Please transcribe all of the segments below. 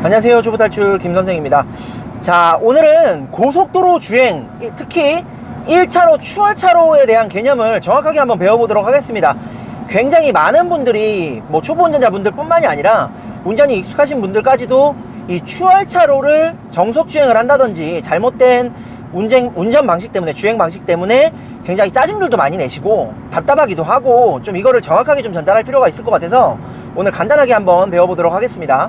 안녕하세요. 초보탈출 김선생입니다. 자, 오늘은 고속도로 주행, 특히 1차로 추월차로에 대한 개념을 정확하게 한번 배워보도록 하겠습니다. 굉장히 많은 분들이 초보 운전자분들 뿐만이 아니라 운전이 익숙하신 분들까지도 이 추월차로를 정속주행을 한다든지 잘못된 운전 방식 때문에, 주행 방식 때문에 굉장히 짜증들도 많이 내시고 답답하기도 하고, 좀 이거를 정확하게 좀 전달할 필요가 있을 것 같아서 오늘 간단하게 한번 배워보도록 하겠습니다.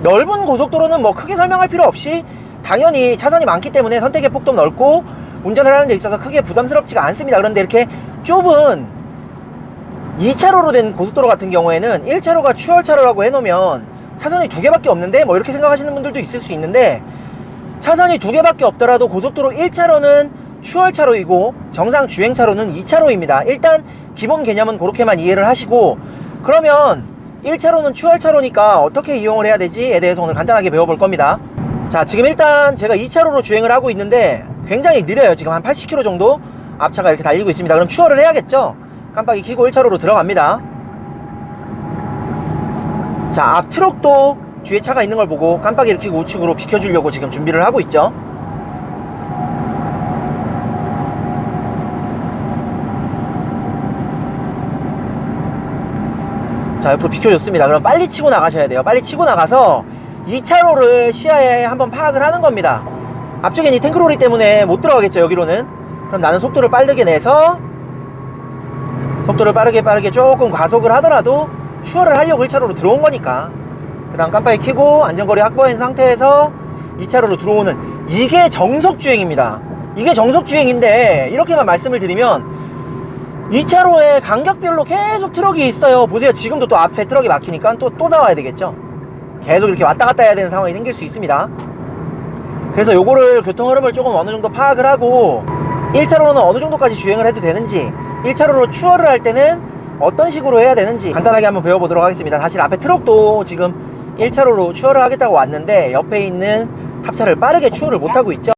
넓은 고속도로는 크게 설명할 필요 없이 당연히 차선이 많기 때문에 선택의 폭도 넓고 운전을 하는 데 있어서 크게 부담스럽지가 않습니다. 그런데 이렇게 좁은 2차로로 된 고속도로 같은 경우에는 1차로가 추월차로라고 해놓으면 차선이 2개밖에 없는데 이렇게 생각하시는 분들도 있을 수 있는데, 차선이 2개밖에 없더라도 고속도로 1차로는 추월차로이고 정상 주행차로는 2차로입니다. 일단 기본 개념은 그렇게만 이해를 하시고, 그러면 1차로는 추월차로니까 어떻게 이용을 해야 되지에 대해서 오늘 간단하게 배워볼 겁니다. 자, 지금 일단 제가 2차로로 주행을 하고 있는데 굉장히 느려요. 지금 한 80km 정도 앞차가 이렇게 달리고 있습니다. 그럼 추월을 해야겠죠? 깜빡이 켜고 1차로로 들어갑니다. 자, 앞 트럭도 뒤에 차가 있는 걸 보고 깜빡이를 켜고 우측으로 비켜주려고 지금 준비를 하고 있죠. 자, 옆으로 비켜줬습니다. 그럼 빨리 치고 나가셔야 돼요. 빨리 치고 나가서 2차로를 시야에 한번 파악을 하는 겁니다. 앞쪽에 이 탱크로리 때문에 못 들어가겠죠, 여기로는. 그럼 나는 속도를 빠르게 내서, 속도를 빠르게 조금 과속을 하더라도 추월을 하려고 1차로로 들어온 거니까, 그 다음 깜빡이 켜고 안전거리 확보한 상태에서 2차로로 들어오는, 이게 정속주행입니다. 이게 정속주행인데, 이렇게만 말씀을 드리면 2차로에 간격별로 계속 트럭이 있어요. 보세요. 지금도 또 앞에 트럭이 막히니까 또 나와야 되겠죠. 계속 이렇게 왔다 갔다 해야 되는 상황이 생길 수 있습니다. 그래서 요거를, 교통 흐름을 조금 어느 정도 파악을 하고 1차로는 어느 정도까지 주행을 해도 되는지, 1차로로 추월을 할 때는 어떤 식으로 해야 되는지 간단하게 한번 배워보도록 하겠습니다. 사실 앞에 트럭도 지금 1차로로 추월을 하겠다고 왔는데 옆에 있는 탑차를 빠르게 추월을 못하고 있죠.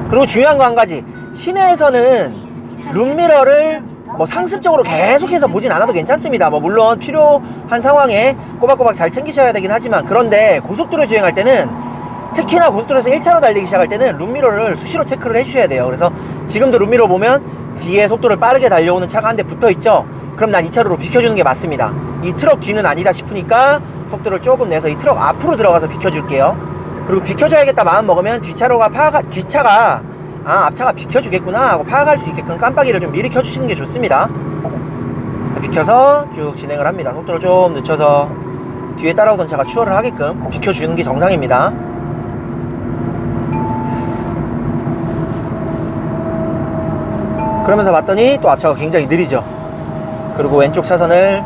그리고 중요한 거 한 가지, 시내에서는 룸미러를 상습적으로 계속해서 보진 않아도 괜찮습니다. 물론 필요한 상황에 꼬박꼬박 잘 챙기셔야 되긴 하지만, 그런데 고속도로 주행할 때는, 특히나 고속도로에서 1차로 달리기 시작할 때는 룸미러를 수시로 체크를 해주셔야 돼요. 그래서 지금도 룸미러 보면 뒤에 속도를 빠르게 달려오는 차가 한 대 붙어 있죠. 그럼 난 2차로로 비켜주는 게 맞습니다. 이 트럭 뒤는 아니다 싶으니까 속도를 조금 내서 이 트럭 앞으로 들어가서 비켜줄게요. 그리고 비켜줘야겠다 마음 먹으면 뒷차가 앞차가 비켜주겠구나 하고 파악할 수 있게끔 깜빡이를 좀 미리 켜주시는 게 좋습니다. 비켜서 쭉 진행을 합니다. 속도를 좀 늦춰서 뒤에 따라오던 차가 추월을 하게끔 비켜주는 게 정상입니다. 그러면서 봤더니 또 앞차가 굉장히 느리죠. 그리고 왼쪽 차선을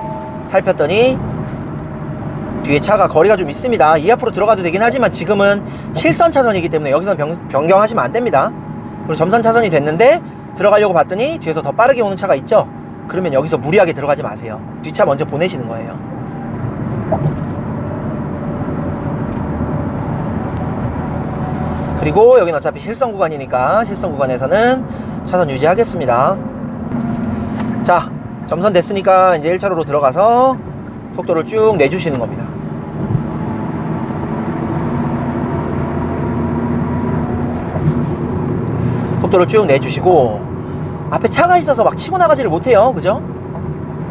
살폈더니 뒤에 차가 거리가 좀 있습니다. 이 앞으로 들어가도 되긴 하지만 지금은 실선 차선이기 때문에 여기서는 변경하시면 안 됩니다. 그리고 점선 차선이 됐는데 들어가려고 봤더니 뒤에서 더 빠르게 오는 차가 있죠. 그러면 여기서 무리하게 들어가지 마세요. 뒷차 먼저 보내시는 거예요. 그리고 여긴 어차피 실선 구간이니까 실선 구간에서는 차선 유지하겠습니다. 자, 점선 됐으니까 이제 1차로로 들어가서 속도를 쭉 내주시는 겁니다. 속도를 쭉 내주시고, 앞에 차가 있어서 막 치고 나가지를 못해요. 그죠?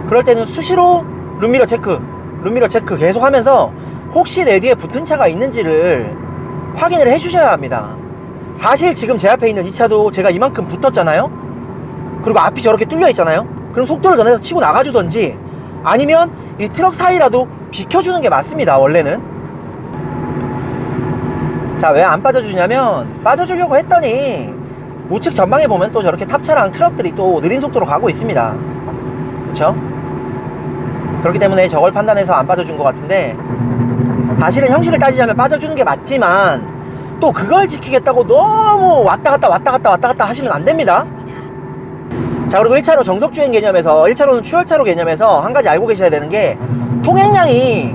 그럴 때는 수시로 룸미러 체크 계속 하면서 혹시 내 뒤에 붙은 차가 있는지를 확인을 해주셔야 합니다. 사실 지금 제 앞에 있는 이 차도 제가 이만큼 붙었잖아요. 그리고 앞이 저렇게 뚫려 있잖아요. 그럼 속도를 더 내서 치고 나가주던지, 아니면 이 트럭 사이라도 비켜주는 게 맞습니다. 원래는. 자, 왜 안 빠져주냐면, 빠져주려고 했더니 우측 전방에 보면 또 저렇게 탑차랑 트럭들이 또 느린 속도로 가고 있습니다. 그쵸? 그렇기 때문에 저걸 판단해서 안 빠져준 것 같은데, 사실은 형식을 따지자면 빠져주는 게 맞지만 또 그걸 지키겠다고 너무 왔다 갔다 하시면 안 됩니다. 자, 그리고 1차로 정속주행 개념에서, 1차로는 추월차로 개념에서 한 가지 알고 계셔야 되는 게, 통행량이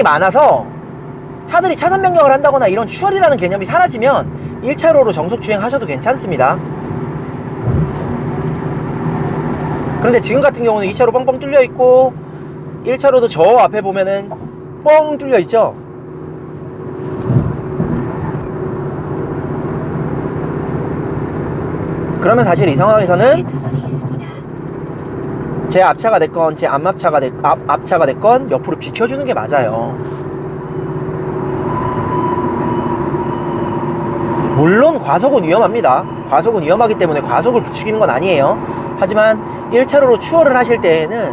많아서 차들이 차선 변경을 한다거나 이런 추월이라는 개념이 사라지면 1차로로 정속주행 하셔도 괜찮습니다. 그런데 지금 같은 경우는 2차로 뻥뻥 뚫려 있고 1차로도 저 앞에 보면은 뻥 뚫려 있죠. 그러면 사실 이 상황에서는 제 앞차가 됐건 제 앞차가 됐건 옆으로 비켜주는 게 맞아요. 물론 과속은 위험합니다. 과속은 위험하기 때문에 과속을 부추기는 건 아니에요. 하지만 1차로로 추월을 하실 때에는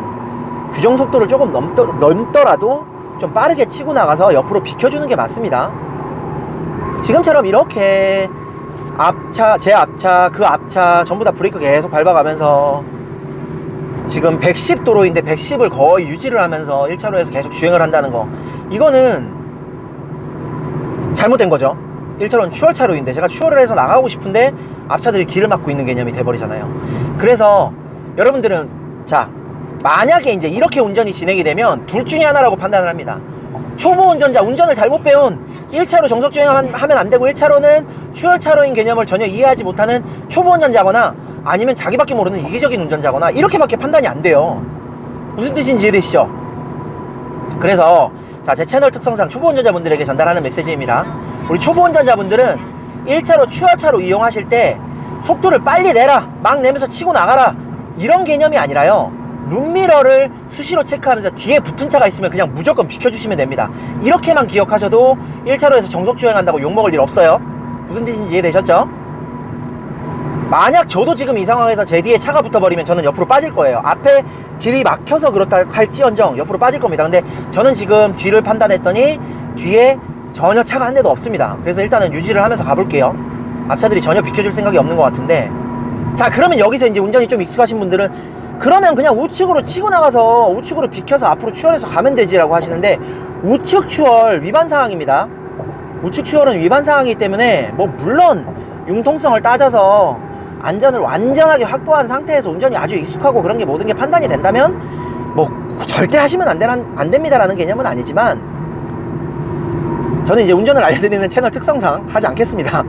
규정속도를 조금 넘더라도 좀 빠르게 치고 나가서 옆으로 비켜주는 게 맞습니다. 지금처럼 이렇게 앞차, 제 앞차, 그 앞차 전부 다 브레이크 계속 밟아가면서 지금 110도로인데 110을 거의 유지를 하면서 1차로에서 계속 주행을 한다는 거, 이거는 잘못된 거죠. 1차로는 추월차로인데 제가 추월을 해서 나가고 싶은데 앞차들이 길을 막고 있는 개념이 돼버리잖아요. 그래서 여러분들은 자, 만약에 이제 이렇게 운전이 진행이 되면 둘 중에 하나라고 판단을 합니다. 초보 운전자, 운전을 잘못 배운 1차로 정석 주행하면 안 되고 1차로는 추월차로인 개념을 전혀 이해하지 못하는 초보 운전자거나 아니면 자기밖에 모르는 이기적인 운전자거나 이렇게밖에 판단이 안 돼요. 무슨 뜻인지 이해되시죠? 그래서 자, 제 채널 특성상 초보 운전자분들에게 전달하는 메시지입니다. 우리 초보 운전자분들은 1차로 추월차로 이용하실 때 속도를 빨리 내라, 막 내면서 치고 나가라, 이런 개념이 아니라요, 룸미러를 수시로 체크하면서 뒤에 붙은 차가 있으면 그냥 무조건 비켜주시면 됩니다. 이렇게만 기억하셔도 1차로에서 정속 주행한다고 욕먹을 일 없어요. 무슨 뜻인지 이해되셨죠? 만약 저도 지금 이 상황에서 제 뒤에 차가 붙어버리면 저는 옆으로 빠질 거예요. 앞에 길이 막혀서 그렇다 할지언정 옆으로 빠질 겁니다. 근데 저는 지금 뒤를 판단했더니 뒤에 전혀 차가 한 대도 없습니다. 그래서 일단은 유지를 하면서 가볼게요. 앞차들이 전혀 비켜줄 생각이 없는 것 같은데, 자, 그러면 여기서 이제 운전이 좀 익숙하신 분들은 그러면 그냥 우측으로 치고 나가서 우측으로 비켜서 앞으로 추월해서 가면 되지라고 하시는데, 우측 추월 위반 사항입니다. 우측 추월은 위반 사항이기 때문에 뭐 물론 융통성을 따져서 안전을 완전하게 확보한 상태에서 운전이 아주 익숙하고 그런 게 모든 게 판단이 된다면 뭐 절대 하시면 안 됩니다라는 개념은 아니지만, 저는 이제 운전을 알려드리는 채널 특성상 하지 않겠습니다.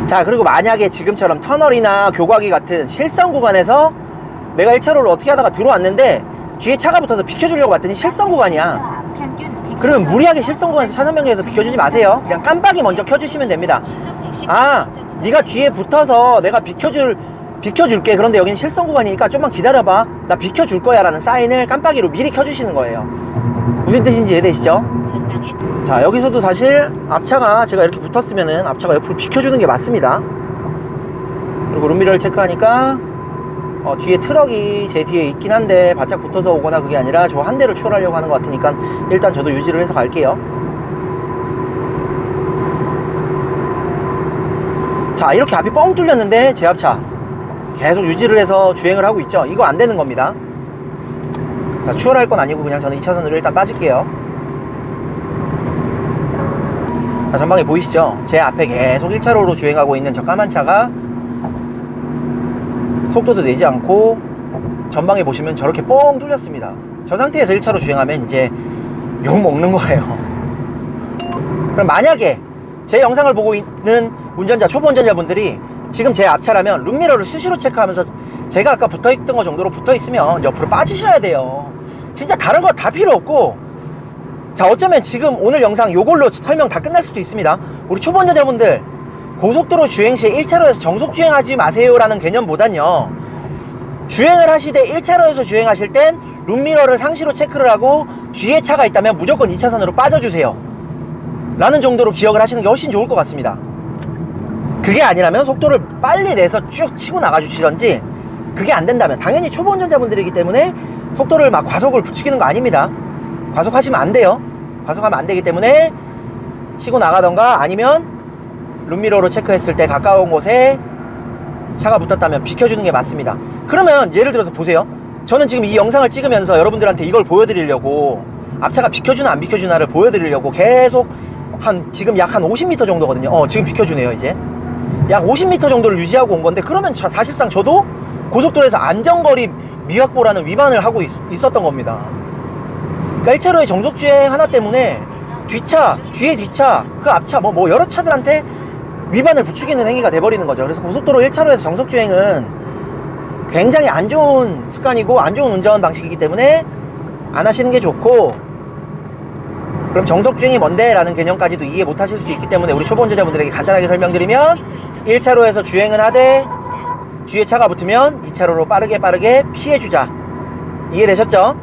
자, 그리고 만약에 지금처럼 터널이나 교과기 같은 실선 구간에서 내가 1차로를 어떻게 하다가 들어왔는데 뒤에 차가 붙어서 비켜주려고 봤더니 실선 구간이야. 그러면 무리하게 실선 구간에서 차선 변경해서 비켜주지 마세요. 그냥 깜빡이 먼저 켜주시면 됩니다. 아, 네가 뒤에 붙어서 내가 비켜줄게. 그런데 여기는 실선 구간이니까 좀만 기다려봐, 나 비켜줄 거야 라는 사인을 깜빡이로 미리 켜주시는 거예요. 무슨 뜻인지 이해되시죠? 자, 여기서도 사실 앞차가 제가 이렇게 붙었으면은 앞차가 옆으로 비켜주는 게 맞습니다. 그리고 룸미러를 체크하니까 뒤에 트럭이 제 뒤에 있긴 한데 바짝 붙어서 오거나 그게 아니라 저 한 대를 추월하려고 하는 것 같으니까 일단 저도 유지를 해서 갈게요. 자, 이렇게 앞이 뻥 뚫렸는데 제 앞차 계속 유지를 해서 주행을 하고 있죠. 이거 안 되는 겁니다. 자, 추월할 건 아니고 그냥 저는 2차선으로 일단 빠질게요. 자, 전방에 보이시죠? 제 앞에 계속 1차로로 주행하고 있는 저 까만 차가 속도도 내지 않고 전방에 보시면 저렇게 뻥 뚫렸습니다. 저 상태에서 1차로 주행하면 이제 욕 먹는 거예요. 그럼 만약에 제 영상을 보고 있는 운전자, 초보 운전자분들이 지금 제 앞차라면 룸미러를 수시로 체크하면서 제가 아까 붙어있던 거 정도로 붙어있으면 옆으로 빠지셔야 돼요. 진짜 다른 거 다 필요 없고, 자, 어쩌면 지금 오늘 영상 요걸로 설명 다 끝날 수도 있습니다. 우리 초보 운전자분들, 고속도로 주행 시에 1차로에서 정속 주행하지 마세요 라는 개념보단요, 주행을 하시되 1차로에서 주행하실 땐 룸미러를 상시로 체크를 하고 뒤에 차가 있다면 무조건 2차선으로 빠져주세요 라는 정도로 기억을 하시는 게 훨씬 좋을 것 같습니다. 그게 아니라면 속도를 빨리 내서 쭉 치고 나가주시던지, 그게 안 된다면 당연히 초보 운전자분들이기 때문에 속도를 막 과속을 부추기는 거 아닙니다. 과속하시면 안 돼요. 과속하면 안 되기 때문에 치고 나가던가 아니면 룸미러로 체크했을 때 가까운 곳에 차가 붙었다면 비켜주는 게 맞습니다. 그러면 예를 들어서 보세요. 저는 지금 이 영상을 찍으면서 여러분들한테 이걸 보여드리려고, 앞차가 비켜주나 안 비켜주나를 보여드리려고 계속 지금 약 한 50m 정도거든요. 지금 비켜주네요. 이제 약 50m 정도를 유지하고 온 건데, 그러면 사실상 저도 고속도로에서 안전거리 미확보라는 위반을 하고 있었던 겁니다. 그러니까 1차로의 정속주행 하나 때문에 뒤에 뒷차, 그 앞차, 뭐 여러 차들한테 위반을 부추기는 행위가 돼버리는 거죠. 그래서 고속도로 1차로에서 정속주행은 굉장히 안 좋은 습관이고 안 좋은 운전 방식이기 때문에 안 하시는 게 좋고, 그럼 정속주행이 뭔데? 라는 개념까지도 이해 못 하실 수 있기 때문에 우리 초보 운전자분들에게 간단하게 설명드리면, 1차로에서 주행은 하되 뒤에 차가 붙으면 2차로로 빠르게 피해주자. 이해되셨죠?